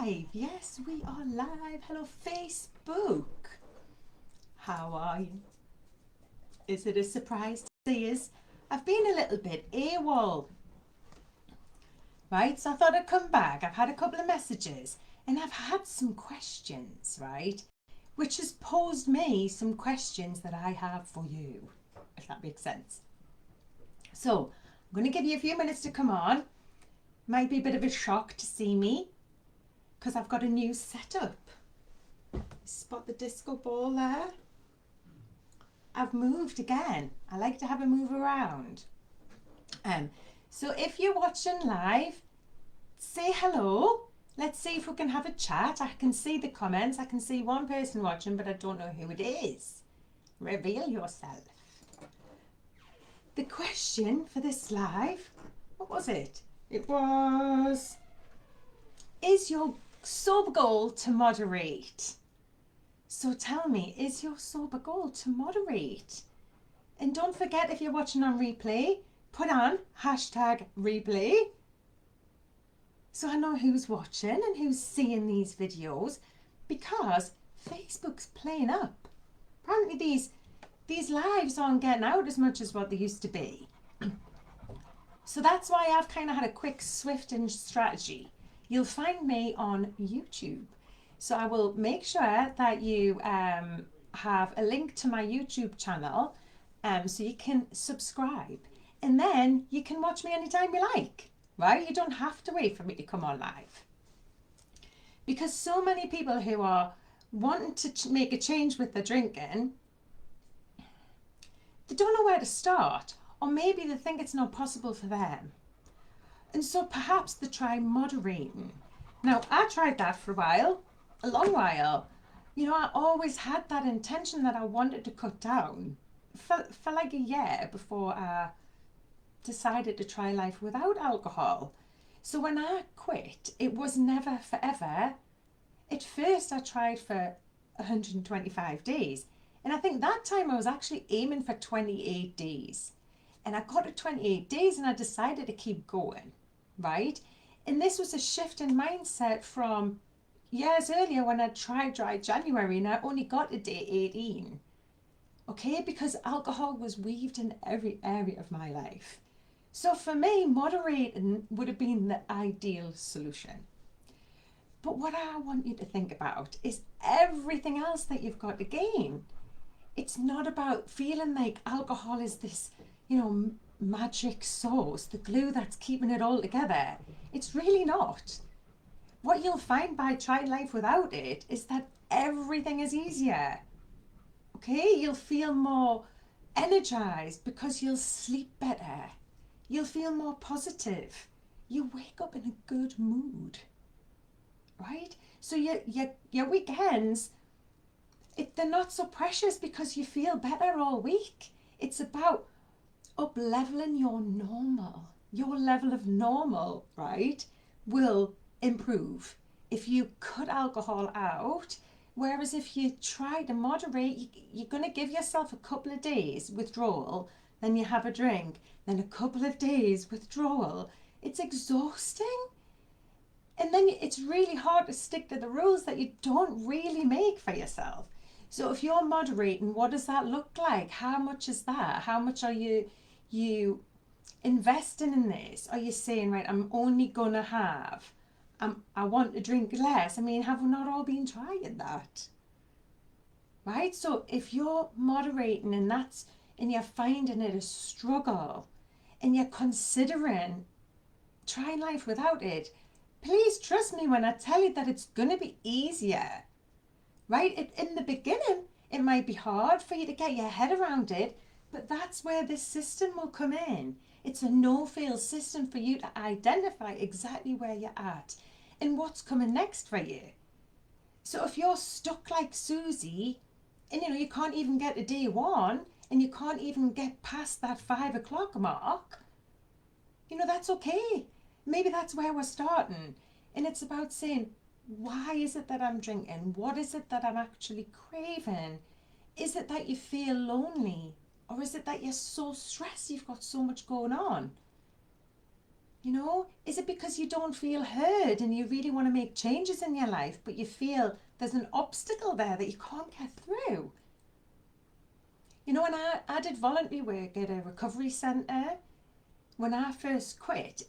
live. Yes, we are live. Hello, Facebook. How are you? Is it a surprise to see us? I've been a little bit AWOL. Right, so I thought I'd come back. I've had a couple of messages and I've had some questions, right? Which has posed me some questions that I have for you, if that makes sense. So, I'm going to give you a few minutes to come on. Might be a bit of a shock to see me because I've got a new setup. Spot the disco ball there? I've moved again. I like to have a move around. So if you're watching live, say hello. Let's see if we can have a chat. I can see the comments. I can see one person watching, but I don't know who it is. Reveal yourself. The question for this live, what was it? It was, is your sober goal to moderate? So tell me, is your sober goal to moderate? And don't forget, if you're watching on replay, put on #replay. So I know who's watching and who's seeing these videos, because Facebook's playing up. Apparently these lives aren't getting out as much as what they used to be. So that's why I've kind of had a quick, swift and strategy. You'll find me on YouTube. So I will make sure that you have a link to my YouTube channel so you can subscribe. And then you can watch me anytime you like, right? You don't have to wait for me to come on live. Because so many people who are wanting to make a change with their drinking, they don't know where to start. Or maybe they think it's not possible for them. And so perhaps they try moderating. Now, I tried that for a while, a long while. You know, I always had that intention that I wanted to cut down for like a year before I decided to try life without alcohol. So when I quit, it was never forever. At first, I tried for 125 days. And I think that time I was actually aiming for 28 days. And I got to 28 days and I decided to keep going, right? And this was a shift in mindset from years earlier when I tried dry January and I only got to day 18. Okay, because alcohol was weaved in every area of my life. So for me, moderating would have been the ideal solution. But what I want you to think about is everything else that you've got to gain. It's not about feeling like alcohol is this, you know, magic sauce, the glue that's keeping it all together. It's really not. What you'll find by trying life without it is that everything is easier. Okay, you'll feel more energized because you'll sleep better. You'll feel more positive. You wake up in a good mood, right? So your weekends, they're not so precious because you feel better all week. It's about up-leveling your normal. Your level of normal, right, will improve if you cut alcohol out. Whereas if you try to moderate, you're going to give yourself a couple of days withdrawal, then you have a drink, then a couple of days withdrawal. It's exhausting. And then it's really hard to stick to the rules that you don't really make for yourself. So if you're moderating, what does that look like? How much is that? How much are you investing in this? Are you saying, right, I'm only going to have, I want to drink less? I mean, have we not all been trying that? Right? So if you're moderating and you're finding it a struggle and you're considering trying life without it, please trust me when I tell you that it's going to be easier, right? In the beginning, it might be hard for you to get your head around it, but that's where this system will come in. It's a no-fail system for you to identify exactly where you're at and what's coming next for you. So if you're stuck like Susie, and you can't even get to day one, and you can't even get past that 5 o'clock mark, that's okay. Maybe that's where we're starting. And it's about saying, why is it that I'm drinking? What is it that I'm actually craving? Is it that you feel lonely? Or is it that you're so stressed, you've got so much going on? You know, is it because you don't feel heard and you really want to make changes in your life, but you feel there's an obstacle there that you can't get through? You know, when I did voluntary work at a recovery centre when I first quit,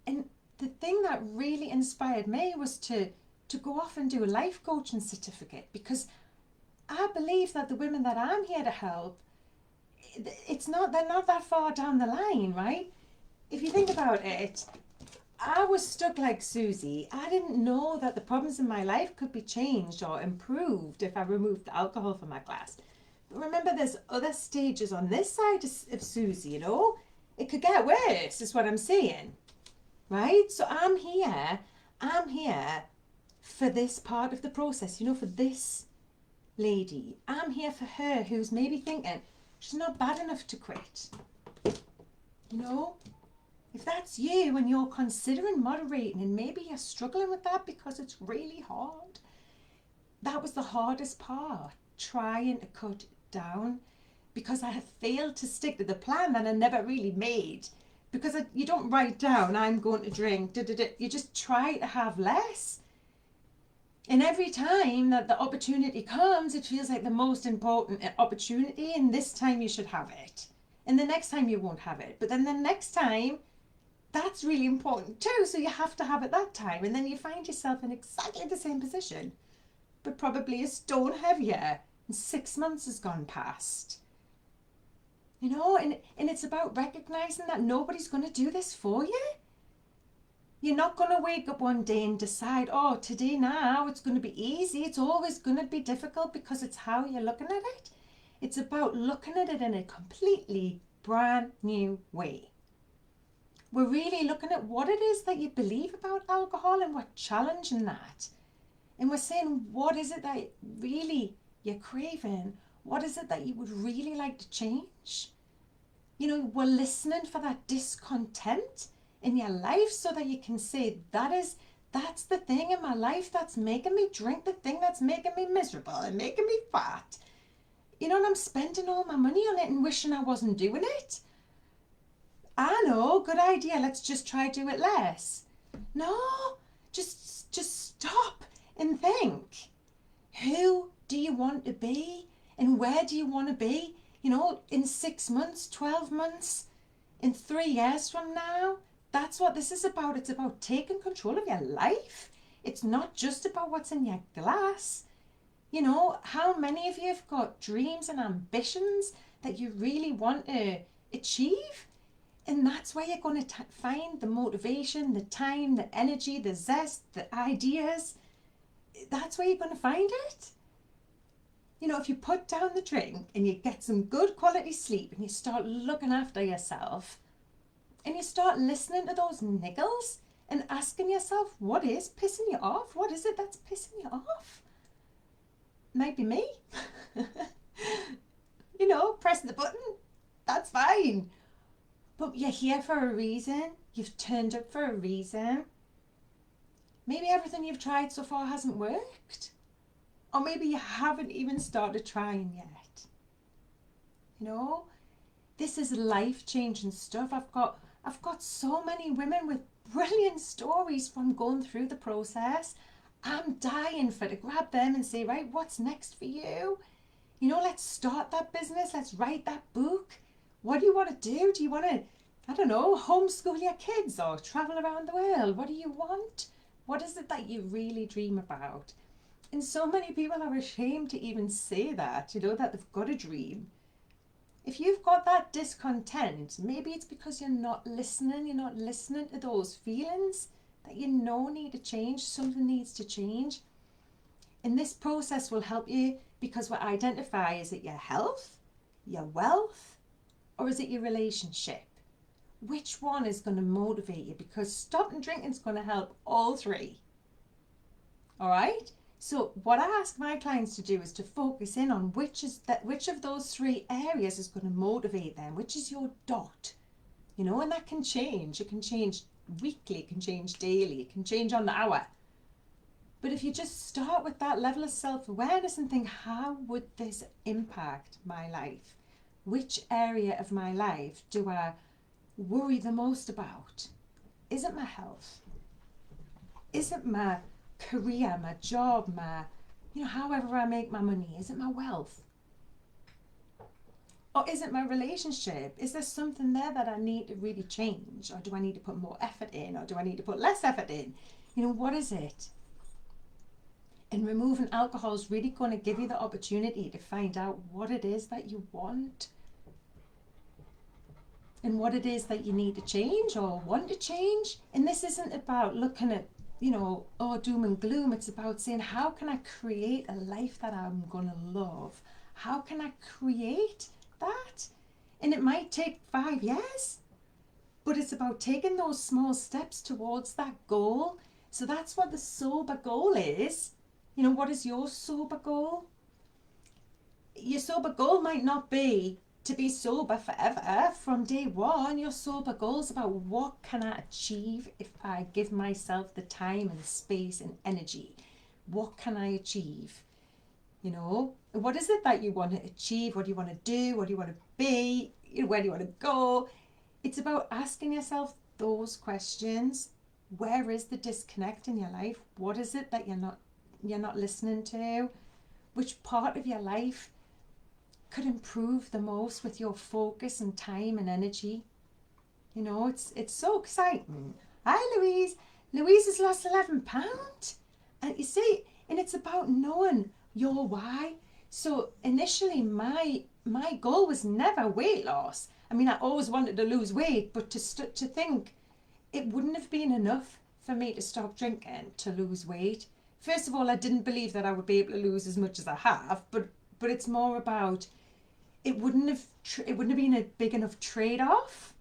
and the thing that really inspired me was to go off and do a life coaching certificate, because I believe that the women that I'm here to help, they're not that far down the line, right? If you think about it, I was stuck like Susie. I didn't know that the problems in my life could be changed or improved if I removed the alcohol from my glass. But remember, there's other stages on this side of Susie, you know? It could get worse, is what I'm saying, right? So I'm here for this part of the process, you know, for this lady. I'm here for her who's maybe thinking she's not bad enough to quit, you know? If that's you and you're considering moderating and maybe you're struggling with that because it's really hard, that was the hardest part, trying to cut down, because I had failed to stick to the plan that I never really made. Because you don't write down, I'm going to drink, you just try to have less. And every time that the opportunity comes, it feels like the most important opportunity, and this time you should have it. And the next time you won't have it. But then the next time, that's really important too, so you have to have it that time. And then you find yourself in exactly the same position, but probably a stone heavier, and 6 months has gone past. You know, and it's about recognizing that nobody's going to do this for you. You're not going to wake up one day and decide, oh, today now it's going to be easy. It's always going to be difficult, because it's how you're looking at it. It's about looking at it in a completely brand new way. We're really looking at what it is that you believe about alcohol, and we're challenging that. And we're saying, what is it that really you're craving? What is it that you would really like to change? You know, we're listening for that discontent in your life, so that you can say, that's the thing in my life that's making me drink, the thing that's making me miserable and making me fat. You know, and I'm spending all my money on it and wishing I wasn't doing it. I know, good idea, let's just try do it less. No, just stop and think. Who do you want to be, and where do you want to be? You know, in 6 months, 12 months, in 3 years from now. That's what this is about. It's about taking control of your life. It's not just about what's in your glass. You know, how many of you have got dreams and ambitions that you really want to achieve? And that's where you're going to find the motivation, the time, the energy, the zest, the ideas. That's where you're going to find it. You know, if you put down the drink and you get some good quality sleep and you start looking after yourself, and you start listening to those niggles and asking yourself, what is pissing you off? What is it that's pissing you off? Might be me. You know, press the button. That's fine. But you're here for a reason. You've turned up for a reason. Maybe everything you've tried so far hasn't worked. Or maybe you haven't even started trying yet. You know, this is life-changing stuff. I've got so many women with brilliant stories from going through the process. I'm dying to grab them and say, right, what's next for you? You know, let's start that business. Let's write that book. What do you want to do? Do you want to, I don't know, homeschool your kids or travel around the world? What do you want? What is it that you really dream about? And so many people are ashamed to even say that, you know, that they've got a dream. If you've got that discontent, maybe it's because you're not listening to those feelings that you know need to change. Something needs to change. And this process will help you, because we'll identify, is it your health, your wealth, or is it your relationship? Which one is going to motivate you? Because stopping drinking is going to help all three. All right? So what I ask my clients to do is to focus in on which of those 3 areas is going to motivate them, which is your dot, you know, and that can change. It can change weekly, it can change daily, it can change on the hour. But if you just start with that level of self-awareness and think, how would this impact my life? Which area of my life do I worry the most about? Is it my health? Is it my career, my job, my, however I make my money? Is it my wealth? Or is it my relationship? Is there something there that I need to really change? Or do I need to put more effort in? Or do I need to put less effort in? What is it? And removing alcohol is really going to give you the opportunity to find out what it is that you want and what it is that you need to change or want to change. And this isn't about looking at, doom and gloom. It's about saying, how can I create a life that I'm going to love? How can I create that? And it might take 5 years, but it's about taking those small steps towards that goal. So that's what the sober goal is. What is your sober goal? Your sober goal might not be to be sober forever from day one. Your sober goal is about what can I achieve if I give myself the time and space and energy. What can I achieve? What is it that you want to achieve? What do you want to do? What do you want to be? Where do you want to go? It's about asking yourself those questions. Where is the disconnect in your life? What is it that you're not listening to? Which part of your life could improve the most with your focus and time and energy? It's so exciting. Hi, Louise. Louise has lost 11 pounds. And you see, and it's about knowing your why. So initially my goal was never weight loss. I mean, I always wanted to lose weight, but to think it wouldn't have been enough for me to stop drinking to lose weight. First of all, I didn't believe that I would be able to lose as much as I have, but it's more about it wouldn't have been a big enough trade-off.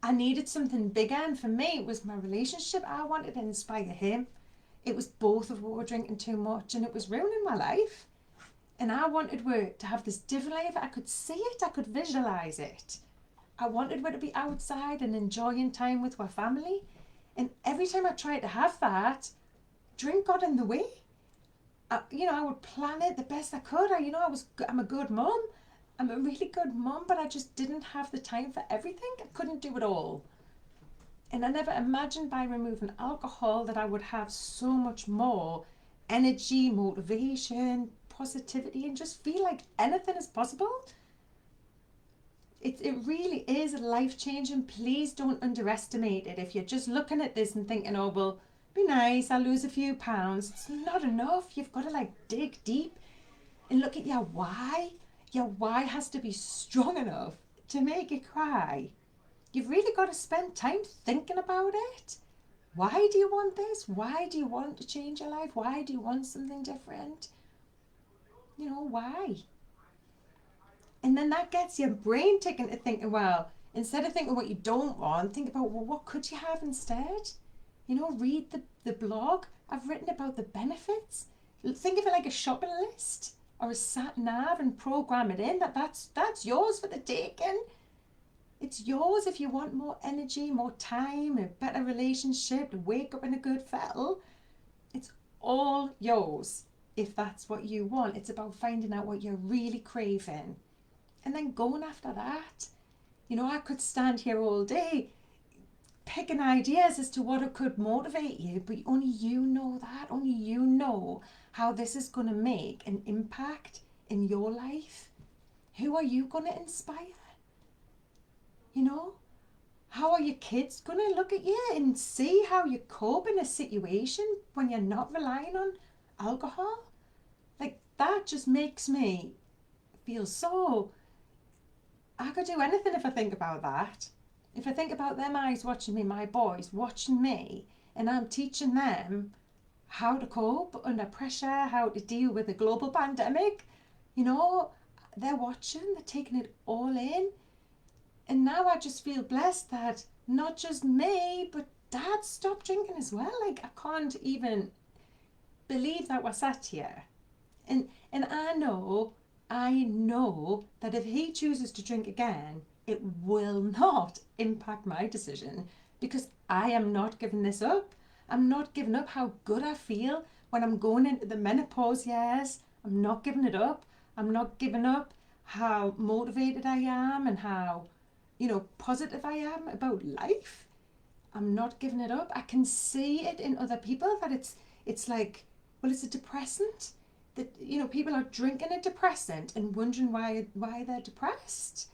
I needed something bigger, and for me, it was my relationship. I wanted to inspire him. It was both of us were drinking too much, and it was ruining my life. And I wanted her to have this different life. I could see it. I could visualize it. I wanted her to be outside and enjoying time with her family. And every time I tried to have that, drink got in the way. I would plan it the best I could. I'm a good mom. I'm a really good mom, but I just didn't have the time for everything. I couldn't do it all. And I never imagined by removing alcohol that I would have so much more energy, motivation, positivity, and just feel like anything is possible. It really is life-changing. Please don't underestimate it. If you're just looking at this and thinking, oh, well, be nice, I'll lose a few pounds. It's not enough. You've got to dig deep and look at your why. Your why has to be strong enough to make you cry. You've really got to spend time thinking about it. Why do you want this? Why do you want to change your life? Why do you want something different? Why? And then that gets your brain ticking to thinking, well, instead of thinking what you don't want, think about, well, what could you have instead? Read the blog. I've written about the benefits. Think of it like a shopping list or a sat nav and program it in. That's yours for the taking. It's yours if you want more energy, more time, a better relationship, to wake up in a good fettle. It's all yours if that's what you want. It's about finding out what you're really craving and then going after that. I could stand here all day picking ideas as to what could motivate you, but only you know that. Only you know how this is going to make an impact in your life. Who are you going to inspire? How are your kids going to look at you and see how you cope in a situation when you're not relying on alcohol? That just makes me feel so... I could do anything if I think about that. If I think about them eyes watching me, my boys watching me, and I'm teaching them how to cope under pressure, how to deal with a global pandemic, they're watching, they're taking it all in. And now I just feel blessed that not just me, but Dad stopped drinking as well. I can't even believe that we're sat here. And I know that if he chooses to drink again, it will not impact my decision, because I am not giving this up. I'm not giving up how good I feel when I'm going into the menopause years. I'm not giving it up. I'm not giving up how motivated I am and how, positive I am about life. I'm not giving it up. I can see it in other people that it's like, well, it's a depressant. That, you know, people are drinking a depressant and wondering why they're depressed.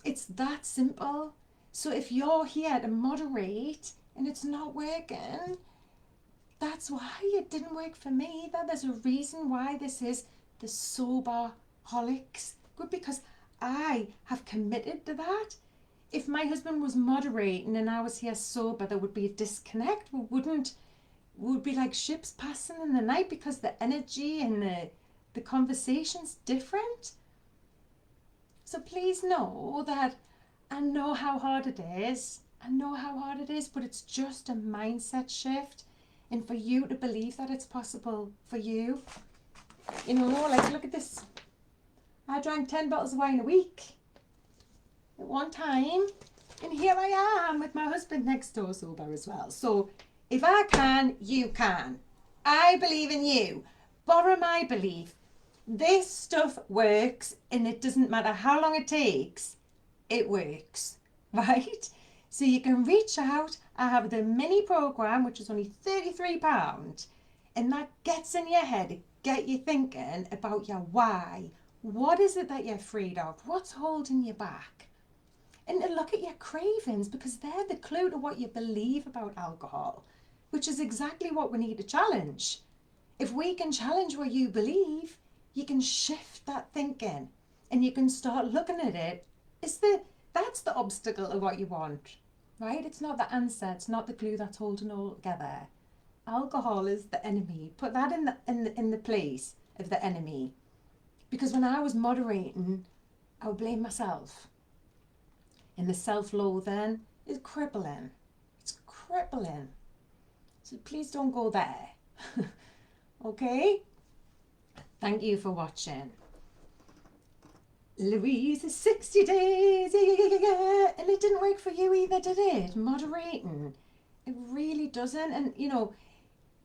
It's that simple. So if you're here to moderate and it's not working, that's why it didn't work for me either. There's a reason why this is the sober holics. Good, because I have committed to that. If my husband was moderating and I was here sober, there would be a disconnect. We would be like ships passing in the night, because the energy and the conversation's different. So please know that I know how hard it is. I know how hard it is, but it's just a mindset shift. And for you to believe that it's possible for you. You know, like, look at this. I drank 10 bottles of wine a week at one time. And here I am with my husband next door sober as well. So if I can, you can. I believe in you. Borrow my belief. This stuff works, and it doesn't matter how long it takes. It works, right? So you can reach out. I have the mini program, which is only £33, and that gets in your head, get you thinking about your why. What is it that you're afraid of? What's holding you back? And to look at your cravings, because they're the clue to what you believe about alcohol, which is exactly what we need to challenge. If we can challenge what you believe, you can shift that thinking, and you can start looking at it. That's the obstacle of what you want, right? It's not the answer. It's not the glue that's holding it all together. Alcohol is the enemy. Put that in the place of the enemy. Because when I was moderating, I would blame myself. And the self-loathing is crippling. It's crippling. So please don't go there. Okay? Thank you for watching. Louise, 60 days, yeah. And it didn't work for you either, did it? Moderating. It really doesn't. And, you know,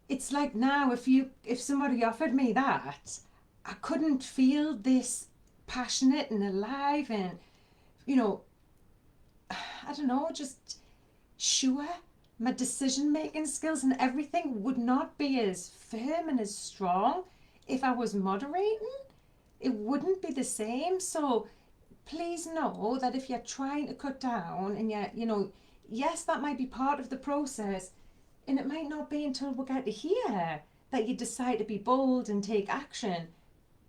it's like now, if somebody offered me that, I couldn't feel this passionate and alive and, you know, I don't know, just sure. My decision-making skills and everything would not be as firm and as strong if I was moderating. It wouldn't be the same. So please know that if you're trying to cut down and you know, yes, that might be part of the process, and it might not be until we get to here that you decide to be bold and take action.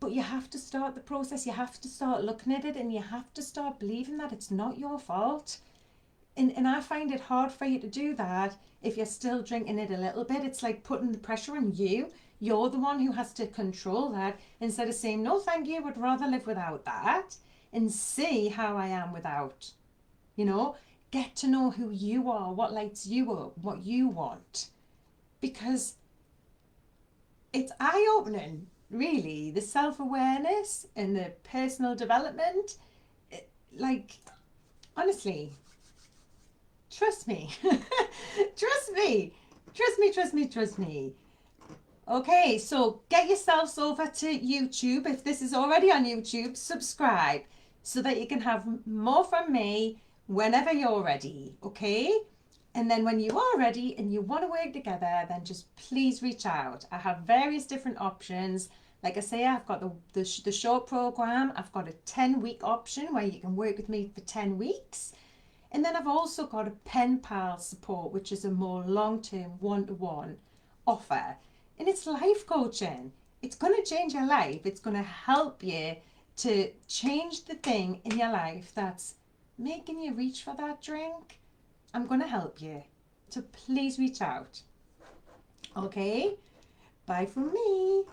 But you have to start the process. You have to start looking at it, and you have to start believing that it's not your fault. And I find it hard for you to do that if you're still drinking it a little bit. It's like putting the pressure on you. You're the one who has to control that, instead of saying, no, thank you, would rather live without that and see how I am without. You know, get to know who you are, what lights you up, what you want. Because it's eye-opening, really, the self-awareness and the personal development. Like, honestly, trust me. Trust me. Trust me, trust me, trust me. Okay, so get yourselves over to YouTube. If this is already on YouTube, subscribe so that you can have more from me whenever you're ready, okay? And then when you are ready and you want to work together, then just please reach out. I have various different options. Like I say, I've got the short program. I've got a 10-week option where you can work with me for 10 weeks. And then I've also got a pen pal support, which is a more long-term one-to-one offer. And it's life coaching. It's going to change your life. It's going to help you to change the thing in your life that's making you reach for that drink. I'm going to help you. So please reach out. Okay? Bye from me.